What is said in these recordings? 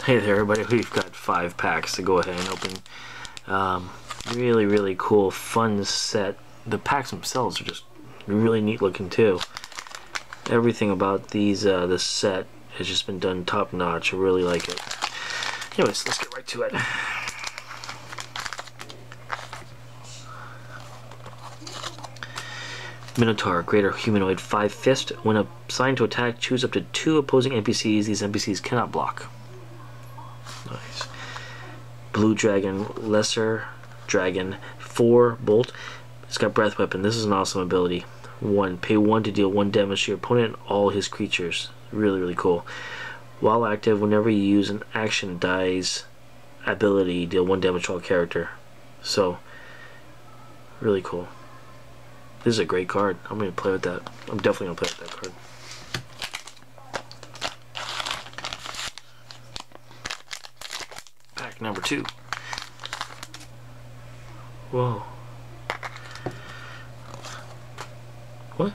Hey there everybody, we've got 5 packs to go ahead and open. Really cool, fun set. The packs themselves are just really neat looking too. Everything about these this set has just been done top notch. I really like it. Anyways, let's get right to it. Minotaur, greater humanoid, 5 fist. When assigned to attack, choose up to 2 opposing NPCs. These NPCs cannot block. Nice. Blue dragon, lesser dragon, 4 bolt. It's got breath weapon. This is an awesome ability. 1. Pay 1 to deal 1 damage to your opponent and all his creatures. Really cool. While active, whenever you use an action dice ability, deal 1 damage to all character. So, really cool. This is a great card. I'm going to play with that. I'm definitely going to play with that card. Pack number 2. Whoa. What?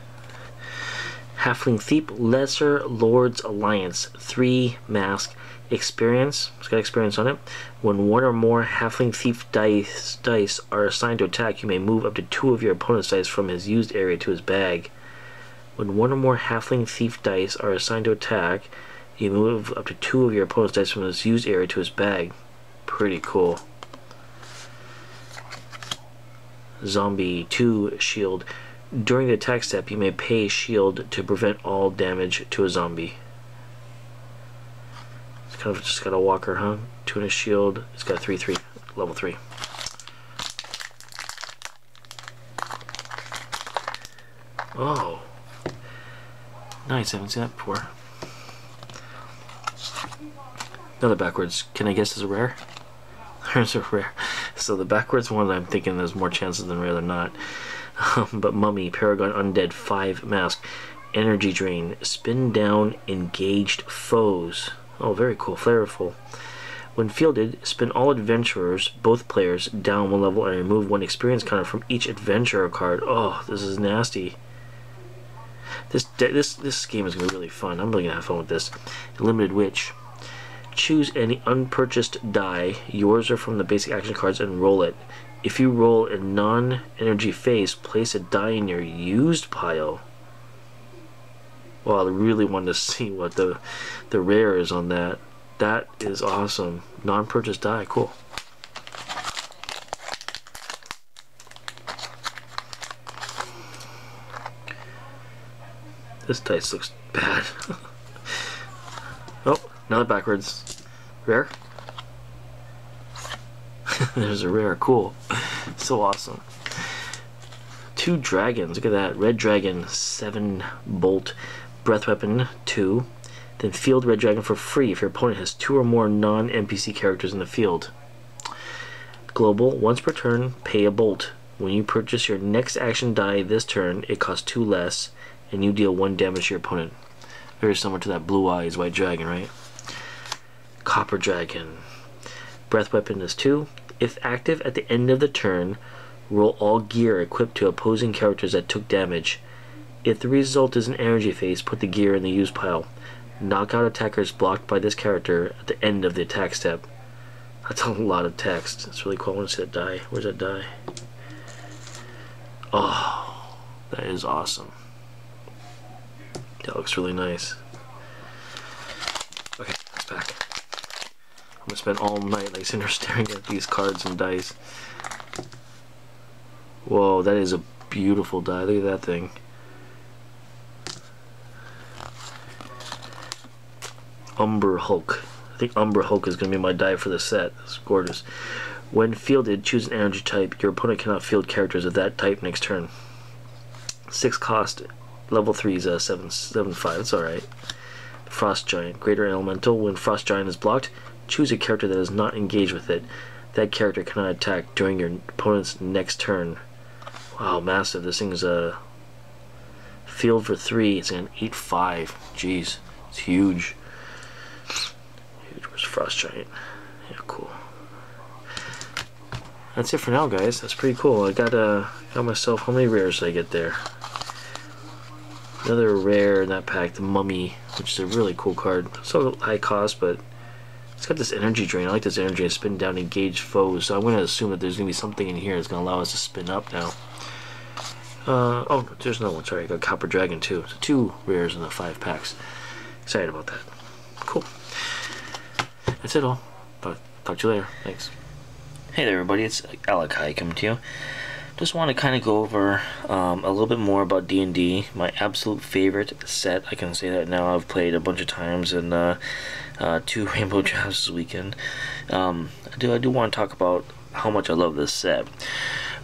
Halfling Thief, Lesser Lords Alliance, 3 mask, experience. It's got experience on it. When 1 or more Halfling Thief dice are assigned to attack, you may move up to 2 of your opponent's dice from his used area to his bag. When 1 or more Halfling Thief dice are assigned to attack, you move up to 2 of your opponent's dice from his used area to his bag. Pretty cool. Zombie 2 shield. During the attack step, you may pay shield to prevent all damage to a zombie. It's kind of just got a walker, huh? 2 and a shield. It's got a 3/3, level 3. Oh, nice! I haven't seen that before. Another backwards. Can I guess is a rare? There's a rare. So the backwards one, I'm thinking there's more chances than rare than not. But Mummy, Paragon Undead, 5 mask, energy drain, spin down engaged foes. Oh, very cool, flavorful. When fielded, spin all adventurers, both players, down 1 level and remove 1 experience counter from each adventurer card. Oh, this is nasty. This game is gonna be really fun. I'm really gonna have fun with this. Limited Witch. Choose any unpurchased die, yours or from the basic action cards, and roll it. If you roll a non-energy phase, place a die in your used pile. Wow, I really wanted to see what the rare is on that. That is awesome. Non-purchased die, cool. This dice looks bad. Oh, another backwards. Rare? There's a rare, cool. So awesome. 2 dragons, look at that. Red dragon, 7 bolt, breath weapon, 2. Then field red dragon for free if your opponent has 2 or more non-NPC characters in the field. Global, once per turn, pay a bolt. When you purchase your next action die this turn, it costs 2 less, and you deal 1 damage to your opponent. Very similar to that blue eyes white dragon, right? Copper dragon. Breath weapon is 2. If active at the end of the turn, roll all gear equipped to opposing characters that took damage. If the result is an energy phase, put the gear in the use pile. Knock out attackers blocked by this character at the end of the attack step. That's a lot of text. It's really cool. I want to see that die. Where's that die? Oh, that is awesome. That looks really nice. Okay, that's back. I'm gonna spend all night like sitting there staring at these cards and dice. Whoa, that is a beautiful die. Look at that thing. Umber Hulk. I think Umber Hulk is gonna be my die for the set. It's gorgeous. When fielded, choose an energy type. Your opponent cannot field characters of that type next turn. 6 cost. Level 3 is 7/5. That's alright. Frost Giant. Greater Elemental. When Frost Giant is blocked, choose a character that is not engaged with it. That character cannot attack during your opponent's next turn. Wow, massive. This thing's a field for 3. It's an 8/5. Jeez, it's huge. Huge. Where's Frost Giant? Yeah, cool. That's it for now, guys. That's pretty cool. I got myself. How many rares did I get there? Another rare in that pack, the Mummy, which is a really cool card. So high cost, but It's got this energy drain. I like this energy. Spin down, engage foes. So I'm going to assume that there's going to be something in here that's going to allow us to spin up now. Oh, there's another one. Sorry, I got Copper Dragon too. So 2 rares in the 5 packs. Excited about that. Cool. That's it all. Talk to you later. Thanks. Hey there, everybody. It's Alakai coming to you. Just want to kind of go over a little bit more about D&D. My absolute favorite set. I can say that now. I've played a bunch of times and 2 Rainbow Drafts this weekend. I do want to talk about how much I love this set.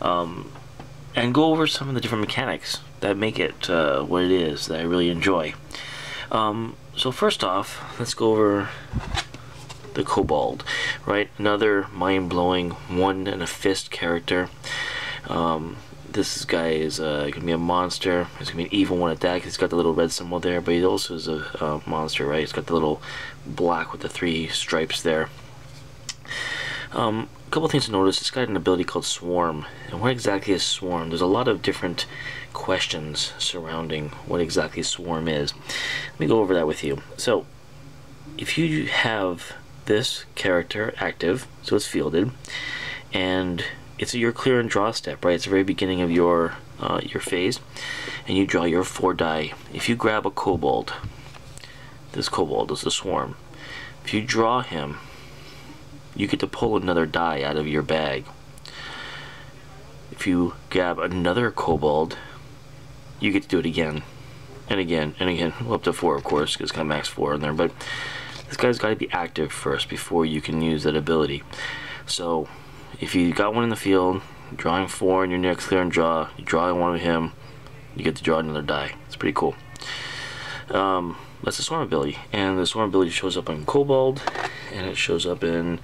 And go over some of the different mechanics that make it what it is that I really enjoy. So first off, let's go over the Kobold, right? Another mind-blowing 1 and a fist character. This guy is going to be a monster. He's going to be an evil 1 attack. He's got the little red symbol there, but he also is a monster, right? He's got the little black with the 3 stripes there. A couple things to notice. It's got an ability called Swarm. And what exactly is Swarm? There's a lot of different questions surrounding what exactly Swarm is. Let me go over that with you. So, if you have this character active, so it's fielded, and it's your clear and draw step, right? It's the very beginning of your phase, and you draw your 4 die. If you grab a Kobold, this Kobold is the Swarm. If you draw him, you get to pull another die out of your bag. If you grab another Kobold, you get to do it again, and again, and again. Well, up to 4, of course, because it's got max 4 in there, but this guy's got to be active first before you can use that ability. So, if you got one in the field, drawing 4 and you're next clear and draw, you draw one of him, you get to draw another die. It's pretty cool. That's the Swarm ability, and the Swarm ability shows up in Kobold, and it shows up in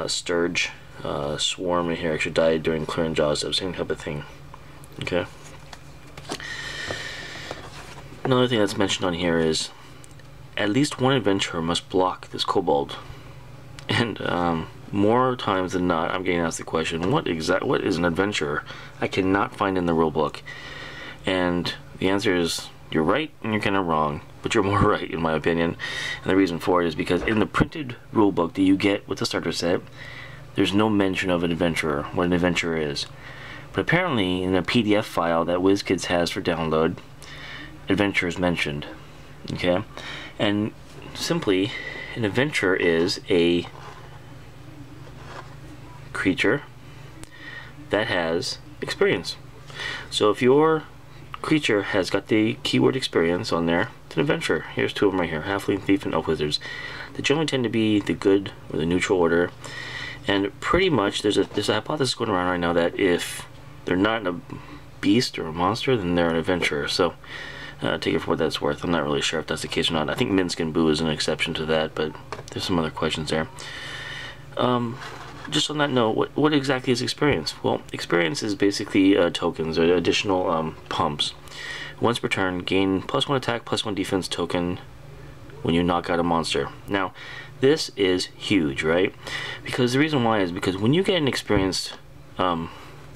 Sturge. Swarm in here actually died during clear and draw, so same type of thing. Okay. Another thing that's mentioned on here is at least one adventurer must block this Kobold, and more times than not, I'm getting asked the question, what is an adventurer? I cannot find in the rulebook, and the answer is you're right and you're kind of wrong, but you're more right in my opinion. And the reason for it is because in the printed rulebook that you get with the starter set, there's no mention of an adventurer, what an adventurer is. But apparently in a PDF file that WizKids has for download, adventurer is mentioned. Okay, and simply an adventurer is a creature that has experience. So if your creature has got the keyword experience on there, it's an adventurer. Here's 2 of them right here, Halfling, Thief, and Elf Wizards. They generally tend to be the good or the neutral order, and pretty much there's a hypothesis going around right now that if they're not a beast or a monster, then they're an adventurer. So take it for what that's worth. I'm not really sure if that's the case or not. I think Minsk and Boo is an exception to that, but there's some other questions there. Just on that note, what exactly is experience? Well, experience is basically tokens, or additional pumps. Once per turn, gain +1 attack, +1 defense token when you knock out a monster. Now, this is huge, right? Because the reason why is because when you get an experienced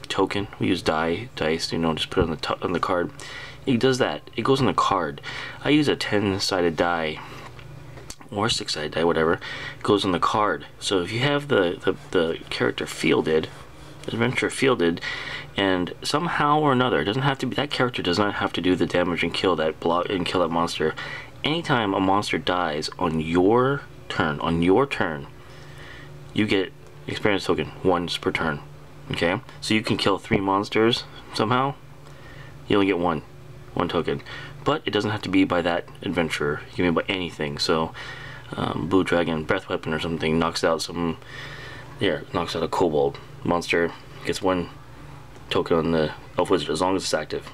token, we use dice, you know, just put it on the card. It does that. It goes on the card. I use a 10-sided die, or 6-sided die, whatever. It goes on the card. So if you have the character fielded, adventurer fielded, and somehow or another, it doesn't have to be, that character does not have to do the damage and kill that monster. Anytime a monster dies on your turn, you get experience token once per turn. Okay, so you can kill 3 monsters somehow. You only get one token, but it doesn't have to be by that adventurer. You can be by anything. So, Blue Dragon, Breath Weapon, or something knocks out knocks out a Kobold monster, gets 1 token on the Elf Wizard as long as it's active.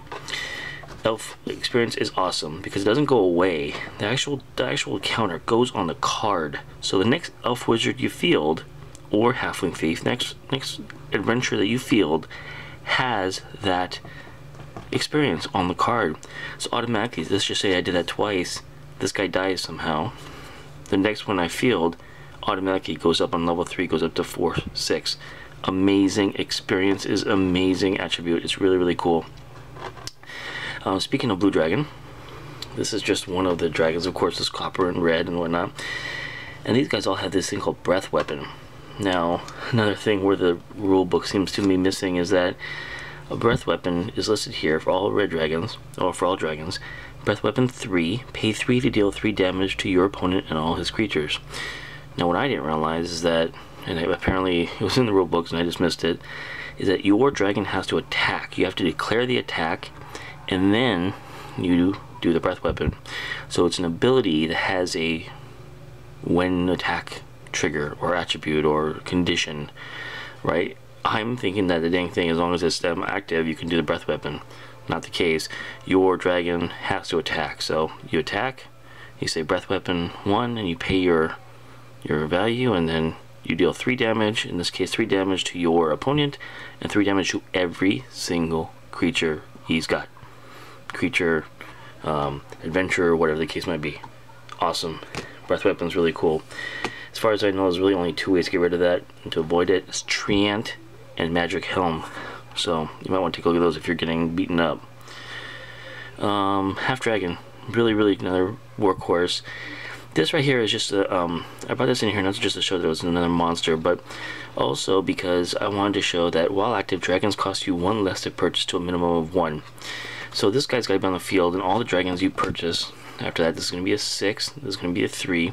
Elf experience is awesome because it doesn't go away. The actual counter goes on the card. So the next Elf Wizard you field, or Halfling Thief, next adventure that you field, has that experience on the card. So automatically, let's just say I did that twice, this guy dies somehow, the next one I field automatically goes up on level 3, goes up to 4, 6. Amazing experience is amazing attribute. It's really, really cool. Speaking of Blue Dragon, this is just one of the dragons. Of course, there's copper and red and whatnot. And these guys all have this thing called breath weapon. Now, another thing where the rule book seems to be missing is that a breath weapon is listed here for all red dragons, or for all dragons. Breath weapon 3, pay 3 to deal 3 damage to your opponent and all his creatures. Now what I didn't realize is that, and apparently it was in the rule books and I just missed it, is that your dragon has to attack. You have to declare the attack and then you do the breath weapon. So it's an ability that has a when attack trigger or attribute or condition, right? I'm thinking that the dang thing, as long as it's active, you can do the breath weapon. Not the case. Your dragon has to attack. So you attack, you say breath weapon 1, and you pay your value, and then you deal 3 damage, in this case 3 damage to your opponent, and 3 damage to every single creature he's got. Creature, adventurer, whatever the case might be. Awesome. Breath weapon's really cool. As far as I know, there's really only 2 ways to get rid of that and to avoid it. It's Treant and Magic Helm. So you might want to take a look at those if you're getting beaten up. Half Dragon, really another workhorse. This right here is just a, I brought this in here not just to show that it was another monster, but also because I wanted to show that while active, dragons cost you 1 less to purchase to a minimum of 1. So this guy's got to be on the field, and all the dragons you purchase after that, this is going to be a 6, this is going to be a 3.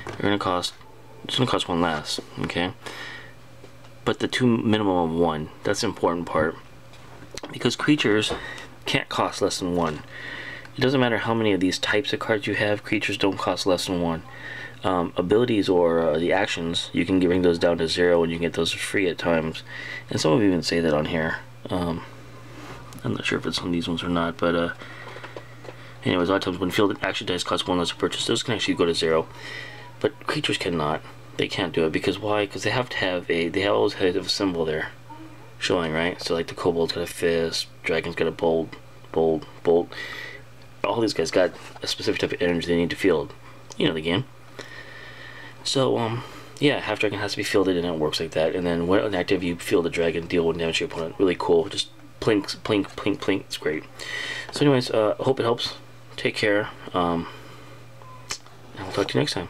They're going to cost, it's going to cost 1 less, okay? But the 2 minimum of 1, that's the important part, because creatures can't cost less than 1. It doesn't matter how many of these types of cards you have, creatures don't cost less than 1. Abilities or the actions, you can bring those down to 0 and you can get those for free at times. And some of you even say that on here. I'm not sure if it's on these ones or not, but anyways, a lot of times when field action dice cost 1 less to purchase, those can actually go to 0. But creatures cannot. They can't do it because why? Because they have to have a, they always have a symbol there showing, right? So like the kobold's got a fist, dragon's got a bolt. All these guys got a specific type of energy they need to field. You know the game. So yeah, half dragon has to be fielded and it works like that. And then when active, you field the dragon, deal 1 damage to your opponent. Really cool. Just plink, plink, plink, plink. It's great. So anyways, I hope it helps. Take care. And we'll talk to you next time.